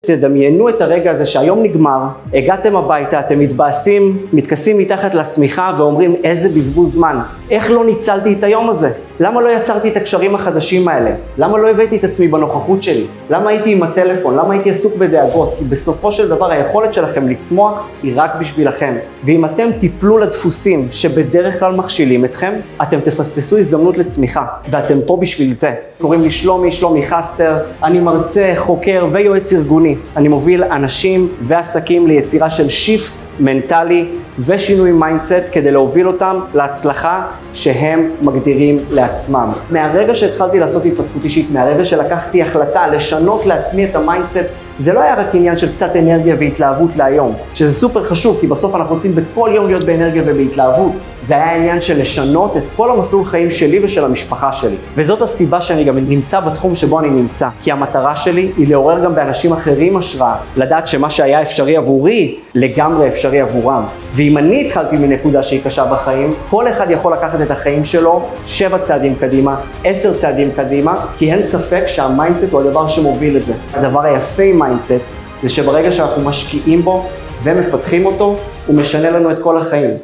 תדמיינו את הרגע הזה שהיום נגמר, הגעתם הביתה, אתם מתבאסים, מתכסים מתחת לשמיכה ואומרים איזה בזבוז זמן. איך לא ניצלתי את היום הזה? למה לא יצרתי את הקשרים החדשים האלה? למה לא הבאתי את עצמי בנוכחות שלי? למה הייתי עם הטלפון? למה הייתי עסוק בדאגות? כי בסופו של דבר היכולת שלכם לצמוח היא רק בשבילכם. ואם אתם תיפלו לדפוסים שבדרך כלל מכשילים אתכם, אתם תפספסו הזדמנות לצמיחה. ואתם פה בשביל זה. קוראים לי שלומי חסטר, אני מרצה, חוקר ויועץ ארגוני. אני מוביל אנשים ועסקים ליצירה של שיפט מנטלי ושינוי מיינדסט כדי להוביל אותם להצלחה שהם מגדירים לעצמם. מהרגע שהתחלתי לעשות התפתחות אישית, מהרגע שלקחתי החלטה לשנות לעצמי את המיינדסט, זה לא היה רק עניין של קצת אנרגיה והתלהבות להיום, שזה סופר חשוב, כי בסוף אנחנו רוצים בכל יום להיות באנרגיה ובהתלהבות. זה היה עניין של לשנות את כל המסלול חיים שלי ושל המשפחה שלי. וזאת הסיבה שאני גם נמצא בתחום שבו אני נמצא. כי המטרה שלי היא לעורר גם באנשים אחרים השראה, לדעת שמה שהיה אפשרי עבורי, לגמרי אפשרי עבורם. ואם אני התחלתי מנקודה שהיא קשה בחיים, כל אחד יכול לקחת את החיים שלו 7 צעדים קדימה, 10 צעדים קדימה, כי אין ספק שהמיינדסט הוא הדבר שמוביל את זה. הדבר היפה עם מיינדסט זה שברגע שאנחנו משקיעים בו ומפתחים אותו, הוא משנה לנו את כל החיים.